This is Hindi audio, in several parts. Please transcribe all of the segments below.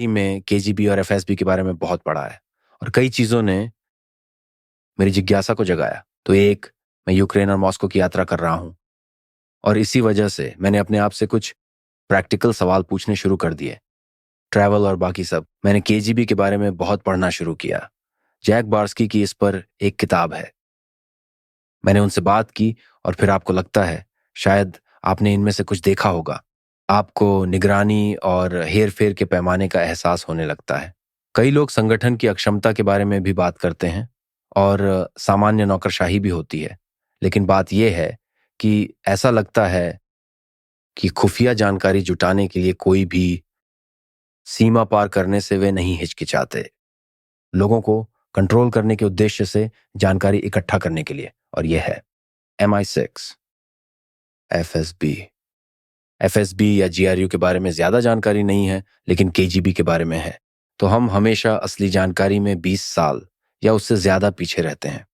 में केजीबी और एफएसबी के बारे में बहुत पढ़ा है और कई चीज़ों ने मेरी जिज्ञासा को जगाया। तो एक, मैं यूक्रेन और मॉस्को की यात्रा कर रहा हूँ और इसी वजह से मैंने अपने आप से कुछ प्रैक्टिकल सवाल पूछने शुरू कर दिए। ट्रैवल और बाकी सब। मैंने केजीबी के बारे में बहुत पढ़ना शुरू किया। जैक बार्स्की की इस पर एक किताब है। मैंने उनसे बात की और फिर आपको लगता है शायद आपने इनमें से कुछ देखा होगा। आपको निगरानी और हेर-फेर के पैमाने का एहसास होने लगता है। कई लोग संगठन की अक्षमता के बारे में भी बात करते हैं और सामान्य नौकरशाही भी होती है। लेकिन बात यह है कि ऐसा लगता है कि खुफिया जानकारी जुटाने के लिए कोई भी सीमा पार करने से वे नहीं हिचकिचाते। लोगों को कंट्रोल करने के उद्देश्य से जानकारी इकट्ठा करने के लिए, और यह है MI6, एफएसबी। एफएसबी या जीआरयू के बारे में ज्यादा जानकारी नहीं है, लेकिन केजीबी के बारे में है। तो हम हमेशा असली जानकारी में 20 साल या उससे ज्यादा पीछे रहते हैं।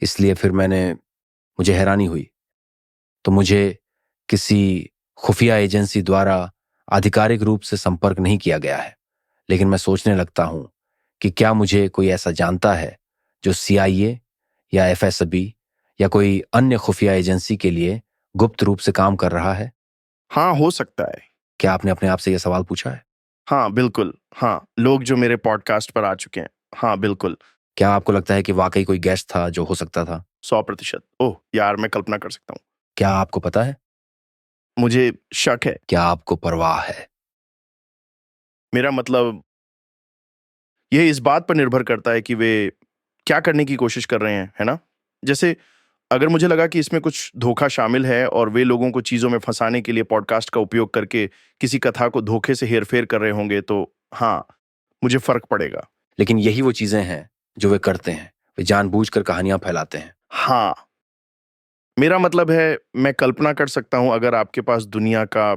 इसलिए फिर मुझे हैरानी हुई। तो मुझे किसी खुफिया एजेंसी द्वारा आधिकारिक रूप से संपर्क नहीं किया गया है, लेकिन मैं सोचने लगता हूं कि क्या मुझे कोई ऐसा जानता है जो CIA या एफएसबी या कोई अन्य खुफिया एजेंसी के लिए गुप्त रूप से काम कर रहा है। हाँ, हो सकता है। क्या आपने अपने आप से यह सवाल पूछा है? हाँ, बिल्कुल। हाँ, लोग जो मेरे पॉडकास्ट पर आ चुके हैं। हाँ, बिल्कुल। क्या आपको लगता है कि वाकई कोई गेस्ट था जो हो सकता था? 100%। ओह यार, मैं कल्पना कर सकता हूँ। क्या आपको पता है? मुझे शक है। क्या आपको परवाह है? मेरा मतलब यह इस बात पर निर्भर करता है कि वे क्या करने की कोशिश कर रहे हैं, है ना? जैसे अगर मुझे लगा कि इसमें कुछ धोखा शामिल है और वे लोगों को चीज़ों में फंसाने के लिए पॉडकास्ट का उपयोग करके किसी कथा को धोखे से हेर-फेर कर रहे होंगे, तो हाँ, मुझे फ़र्क पड़ेगा। लेकिन यही वो चीजें हैं जो वे करते हैं। वे जानबूझकर कहानियां फैलाते हैं। हाँ, मेरा मतलब है, मैं कल्पना कर सकता हूँ अगर आपके पास दुनिया का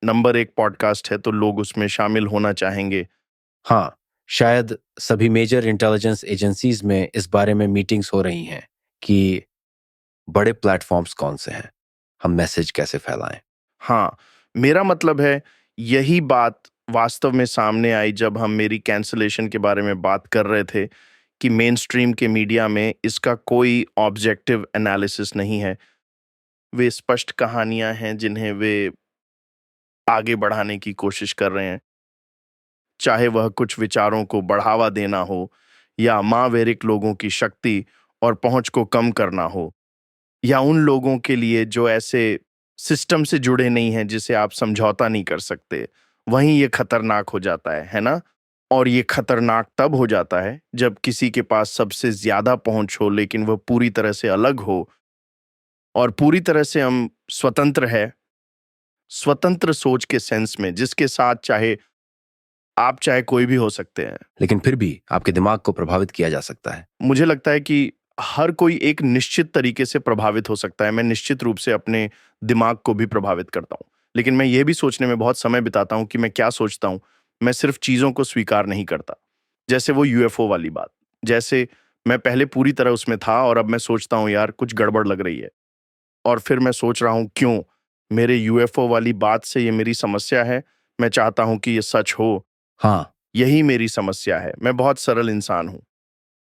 नंबर 1 पॉडकास्ट है, तो लोग उसमें शामिल होना चाहेंगे। हाँ, शायद सभी मेजर इंटेलिजेंस एजेंसीज में इस बारे में मीटिंग्स हो रही हैं कि बड़े प्लेटफॉर्म्स कौन से हैं, हम मैसेज कैसे फैलाएं। हाँ, मेरा मतलब है, यही बात वास्तव में सामने आई जब हम मेरी कैंसलेशन के बारे में बात कर रहे थे कि मेनस्ट्रीम के मीडिया में इसका कोई ऑब्जेक्टिव एनालिसिस नहीं है। वे स्पष्ट कहानियाँ हैं जिन्हें वे आगे बढ़ाने की कोशिश कर रहे हैं। चाहे वह कुछ विचारों को बढ़ावा देना हो या मावेरिक लोगों की शक्ति और पहुंच को कम करना हो, या उन लोगों के लिए जो ऐसे सिस्टम से जुड़े नहीं हैं जिसे आप समझौता नहीं कर सकते, वहीं ये खतरनाक हो जाता है ना? और ये खतरनाक तब हो जाता है जब किसी के पास सबसे ज्यादा पहुंच हो लेकिन वह पूरी तरह से अलग हो और पूरी तरह से हम स्वतंत्र है, स्वतंत्र सोच के सेंस में, जिसके साथ चाहे कोई भी हो सकते हैं। लेकिन फिर भी आपके दिमाग को प्रभावित किया जा सकता है। मुझे लगता है कि हर कोई एक निश्चित तरीके से प्रभावित हो सकता है। मैं निश्चित रूप से अपने दिमाग को भी प्रभावित करता हूँ। लेकिन मैं ये भी सोचने में बहुत समय बिताता हूँ कि मैं क्या सोचता हूँ। मैं सिर्फ चीज़ों को स्वीकार नहीं करता। जैसे वो यूएफओ वाली बात। जैसे मैं पहले पूरी तरह उसमें था और अब मैं सोचता हूँ यार कुछ गड़बड़ लग रही है। और फिर मैं सोच रहा हूँ क्यों? मेरे यूएफओ वाली बात से ये मेरी समस्या है। मैं चाहता हूँ कि ये सच हो। हाँ, यही मेरी समस्या है। मैं बहुत सरल इंसान हूँ।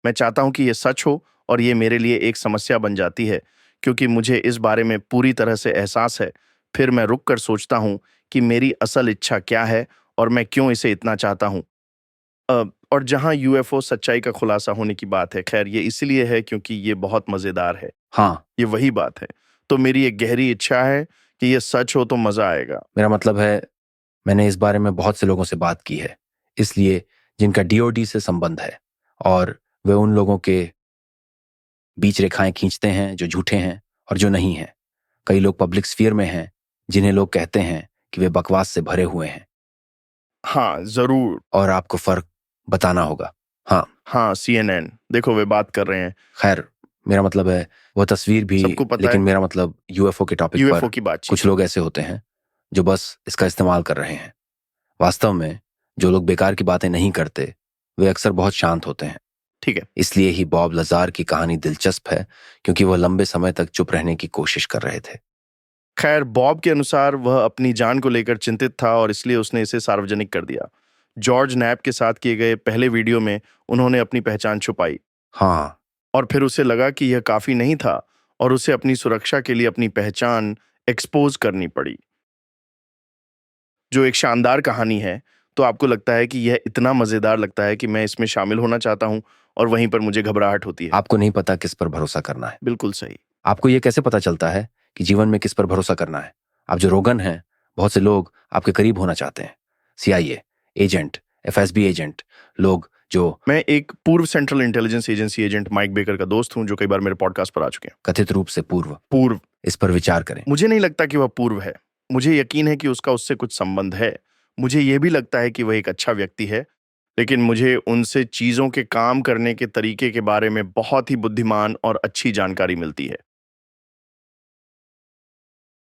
मैं चाहता हूं कि ये सच हो और ये मेरे लिए एक समस्या बन जाती है क्योंकि मुझे इस बारे में पूरी तरह से एहसास है। फिर मैं रुक कर सोचता हूं कि मेरी असल इच्छा क्या है और मैं क्यों इसे इतना चाहता हूं। और जहां यूएफओ सच्चाई का खुलासा होने की बात है, खैर ये इसलिए है क्योंकि ये बहुत मजेदार है। हाँ, ये वही बात है। तो मेरी एक गहरी इच्छा है कि ये सच हो तो मजा आएगा। मेरा मतलब है, मैंने इस बारे में बहुत से लोगों से बात की है, इसलिए जिनका डीओडी से संबंध है, और वे उन लोगों के बीच रेखाएं खींचते हैं जो झूठे हैं और जो नहीं हैं। कई लोग पब्लिक स्फीयर में हैं जिन्हें लोग कहते हैं कि वे बकवास से भरे हुए हैं। हाँ, जरूर। और आपको फर्क बताना होगा। हाँ, हाँ, CNN देखो वे बात कर रहे हैं। खैर, मेरा मतलब है वह तस्वीर भी। सबको पता लेकिन है मेरा मतलब यूएफओ के टॉपिक यूएफओ पर की बातचीत। कुछ लोग ऐसे होते हैं जो बस इसका इस्तेमाल कर रहे हैं। वास्तव में जो लोग बेकार की बातें नहीं करते वे अक्सर बहुत शांत होते हैं। ठीक है। इसलिए ही बॉब लजार की कहानी दिलचस्प है, क्योंकि वह लंबे समय तक चुप रहने की कोशिश कर रहे थे। खैर, बॉब के अनुसार वह अपनी जान को लेकर चिंतित था और इसलिए उसने इसे सार्वजनिक कर दिया। जॉर्ज नैप के साथ किए गए पहले वीडियो में उन्होंने अपनी पहचान छुपाई हाँ, और फिर उसे लगा कि यह काफी नहीं था और उसे अपनी सुरक्षा के लिए अपनी पहचान एक्सपोज करनी पड़ी, जो एक शानदार कहानी है। तो आपको लगता है कि यह इतना मजेदार लगता है कि मैं इसमें शामिल होना चाहता हूं और वहीं पर मुझे घबराहट होती है। आपको नहीं पता किस पर भरोसा करना है। बिल्कुल सही। आपको ये कैसे पता चलता है कि जीवन में किस पर भरोसा करना है? आप जो रोगन हैं, बहुत से लोग आपके करीब होना चाहते हैं। CIA एजेंट, FSB एजेंट, लोग जो मैं एक पूर्व central intelligence agency agent Mike Baker का दोस्त हूं, जो कई बार मेरे पॉडकास्ट पर आ चुके हैं। कथित रूप से पूर्व इस पर विचार करें। मुझे नहीं लगता कि वह पूर्व है। मुझे यकीन है कि उसका उससे कुछ संबंध है। मुझे यह भी लगता है कि वह एक अच्छा व्यक्ति है, लेकिन मुझे उनसे चीजों के काम करने के तरीके के बारे में बहुत ही बुद्धिमान और अच्छी जानकारी मिलती है।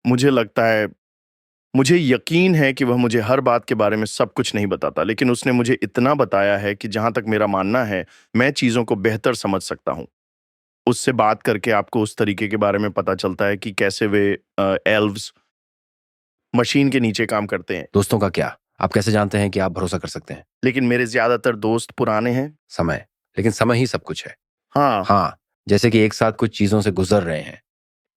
मुझे लगता है, मुझे यकीन है कि वह मुझे हर बात के बारे में सब कुछ नहीं बताता, लेकिन उसने मुझे इतना बताया है कि जहां तक मेरा मानना है, मैं चीजों को बेहतर समझ सकता हूं। उससे बात करके आपको उस तरीके के बारे में पता चलता है कि कैसे वे एल्व्स मशीन के नीचे काम करते हैं। दोस्तों का क्या? आप कैसे जानते हैं कि आप भरोसा कर सकते हैं? लेकिन मेरे ज्यादातर दोस्त पुराने हैं। समय, लेकिन समय ही सब कुछ है। हाँ। हाँ, जैसे कि एक साथ कुछ चीजों से गुजर रहे हैं।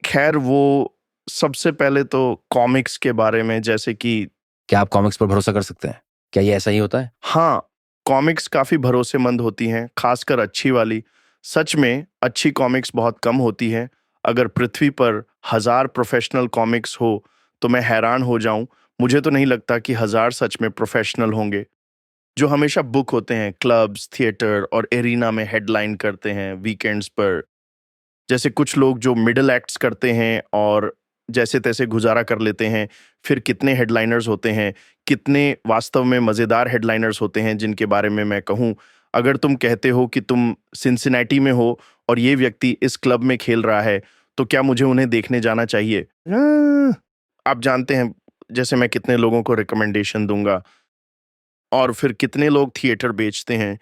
खैर, वो सबसे पहले तो कॉमिक्स के बारे में, जैसे कि क्या आप कॉमिक्स पर भरोसा कर सकते हैं? क्या ये ऐसा ही होता है? हाँ, कॉमिक्स काफी भरोसेमंद होती हैं, खासकर अच्छी वाली। सच में अच्छी कॉमिक्स बहुत कम होती हैं। अगर पृथ्वी पर 1000 प्रोफेशनल कॉमिक्स हो तो मैं हैरान हो जाऊं। मुझे तो नहीं लगता कि 1000 सच में प्रोफेशनल होंगे। जो हमेशा बुक होते हैं, क्लब्स, थिएटर और एरिना में हेडलाइन करते हैं वीकेंड्स पर। जैसे कुछ लोग जो मिडल एक्ट्स करते हैं और जैसे तैसे गुजारा कर लेते हैं। फिर कितने हेडलाइनर्स होते हैं, कितने वास्तव में मजेदार हेडलाइनर्स होते हैं जिनके बारे में मैं कहूं, अगर तुम कहते हो कि तुम सिंसिनेटी में हो और ये व्यक्ति इस क्लब में खेल रहा है, तो क्या मुझे उन्हें देखने जाना चाहिए? आप जानते हैं, जैसे मैं कितने लोगों को रिकमेंडेशन दूंगा। और फिर कितने लोग थिएटर बेचते हैं,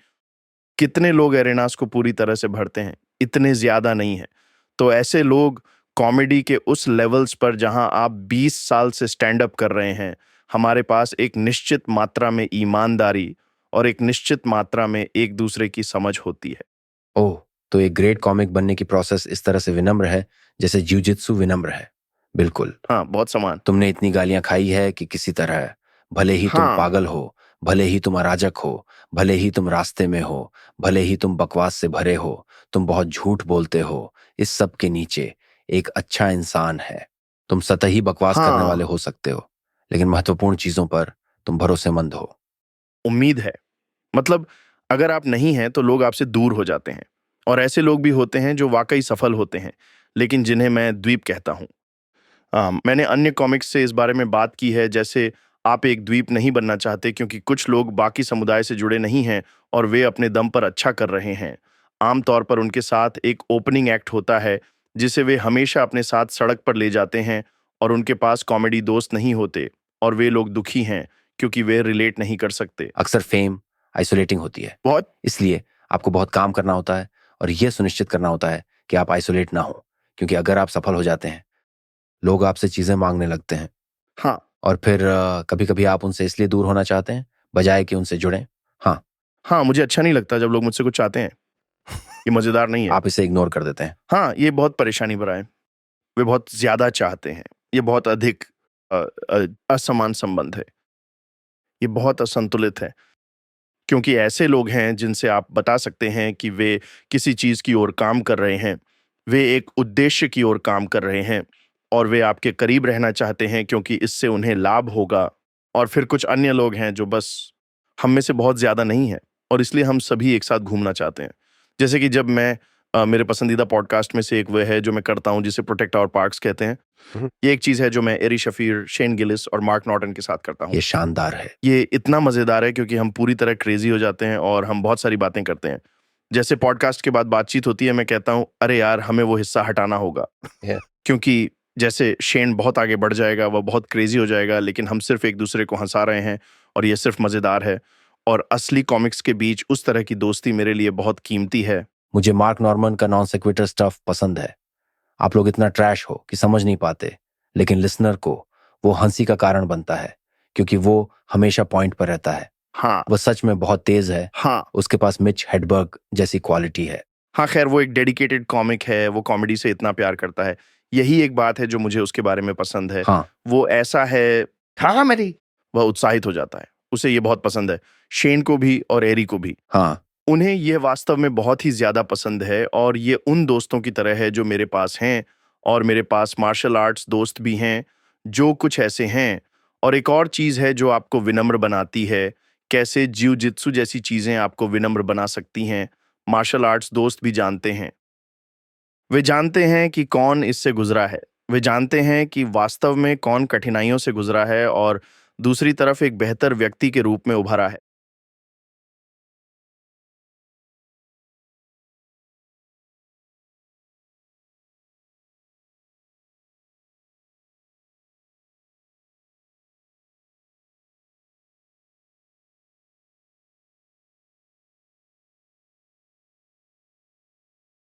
कितने लोग एरेनास को पूरी तरह से भरते हैं? इतने ज्यादा नहीं है। तो ऐसे लोग कॉमेडी के उस लेवल्स पर जहां आप 20 साल से स्टैंड अप कर रहे हैं, हमारे पास एक निश्चित मात्रा में ईमानदारी और एक निश्चित मात्रा में एक दूसरे की समझ होती है। ओह, तो एक ग्रेट कॉमिक बनने की प्रोसेस इस तरह से विनम्र है जैसे जिu-जित्सु विनम्र है। बिल्कुल। हाँ, बहुत समान। तुमने इतनी गालियां खाई है कि किसी तरह, भले ही तुम हाँ। पागल हो, भले ही तुम अराजक हो, भले ही तुम रास्ते में हो, भले ही तुम बकवास से भरे हो, तुम बहुत झूठ बोलते हो, इस सब के नीचे एक अच्छा इंसान है। तुम सतही बकवास करने वाले हाँ, हो सकते हो, लेकिन महत्वपूर्ण चीजों पर तुम भरोसेमंद हो। उम्मीद है। मतलब, अगर आप नहीं हैं तो लोग आपसे दूर हो जाते हैं। और ऐसे लोग भी होते हैं जो वाकई सफल होते हैं, लेकिन जिन्हें मैं द्वीप कहता हूं। मैंने अन्य कॉमिक्स से इस बारे में बात की है, जैसे आप एक द्वीप नहीं बनना चाहते क्योंकि कुछ लोग बाकी समुदाय से जुड़े नहीं हैं और वे अपने दम पर अच्छा कर रहे हैं। आमतौर पर उनके साथ एक ओपनिंग एक्ट होता है जिसे वे हमेशा अपने साथ सड़क पर ले जाते हैं, और उनके पास कॉमेडी दोस्त नहीं होते और वे लोग दुखी हैं क्योंकि वे रिलेट नहीं कर सकते। अक्सर फेम आइसोलेटिंग होती है, बहुत। इसलिए आपको बहुत काम करना होता है और यह सुनिश्चित करना होता है कि आप आइसोलेट ना हो, क्योंकि अगर आप सफल हो जाते हैं, लोग आपसे चीजें मांगने लगते हैं हाँ। और फिर कभी कभी आप उनसे इसलिए दूर होना चाहते हैं बजाय कि उनसे जुड़ें। हाँ, हाँ, मुझे अच्छा नहीं लगता जब लोग मुझसे कुछ चाहते हैं। ये मजेदार नहीं है। आप इसे इग्नोर कर देते हैं। हाँ, ये बहुत परेशानी भरा है। वे बहुत ज्यादा चाहते हैं। ये बहुत अधिक असमान संबंध है। ये बहुत असंतुलित है, क्योंकि ऐसे लोग हैं जिनसे आप बता सकते हैं कि वे किसी चीज की ओर काम कर रहे हैं, वे एक उद्देश्य की ओर काम कर रहे हैं और वे आपके करीब रहना चाहते हैं क्योंकि इससे उन्हें लाभ होगा। और फिर कुछ अन्य लोग हैं जो बस हम में से बहुत ज्यादा नहीं है और इसलिए हम सभी एक साथ घूमना चाहते हैं। जैसे कि जब मैं मेरे पसंदीदा पॉडकास्ट में से एक वह है जो मैं करता हूं, जिसे प्रोटेक्ट आवर पार्क्स कहते हैं। ये एक चीज है जो मैं एरी शफीर, शेन गिलिस और मार्क नॉर्टन के साथ करता हूं। ये शानदार है। ये इतना मजेदार है क्योंकि हम पूरी तरह क्रेजी हो जाते हैं और हम बहुत सारी बातें करते हैं। जैसे पॉडकास्ट के बाद बातचीत होती है, मैं कहता हूं, अरे यार, हमें वो हिस्सा हटाना होगा। क्योंकि जैसे शेन बहुत आगे बढ़ जाएगा, वह बहुत क्रेजी हो जाएगा, लेकिन हम सिर्फ एक दूसरे को हंसा रहे हैं और ये सिर्फ मजेदार है। और असली कॉमिक्स के बीच उस तरह की दोस्ती मेरे लिए बहुत कीमती है। मुझे मार्क नॉर्मन का नॉन सेक्विटर स्टफ पसंद है। आप लोग इतना ट्रैश हो कि समझ नहीं पाते, लेकिन लिसनर को वो हंसी का कारण बनता है क्योंकि वो हमेशा पॉइंट पर रहता है। हाँ वो सच में बहुत तेज है। हाँ उसके पास मिच हेडबर्ग जैसी क्वालिटी है। हाँ, खैर वो एक डेडिकेटेड कॉमिक है, वो कॉमेडी से इतना प्यार करता है। यही एक बात है जो मुझे उसके बारे में पसंद है। हाँ वो ऐसा है, हाँ मेरी, वह उत्साहित हो जाता है। उसे ये बहुत पसंद है, शेन को भी और एरी को भी। हाँ उन्हें यह वास्तव में बहुत ही ज्यादा पसंद है और ये उन दोस्तों की तरह है जो मेरे पास हैं, और मेरे पास मार्शल आर्ट्स दोस्त भी हैं जो कुछ ऐसे हैं। और एक और चीज है जो आपको विनम्र बनाती है, कैसे जिउ जित्सु जैसी चीजें आपको विनम्र बना सकती हैं, मार्शल आर्ट्स दोस्त भी जानते हैं। वे जानते हैं कि कौन इससे गुजरा है, वे जानते हैं कि वास्तव में कौन कठिनाइयों से गुजरा है और दूसरी तरफ एक बेहतर व्यक्ति के रूप में उभरा है।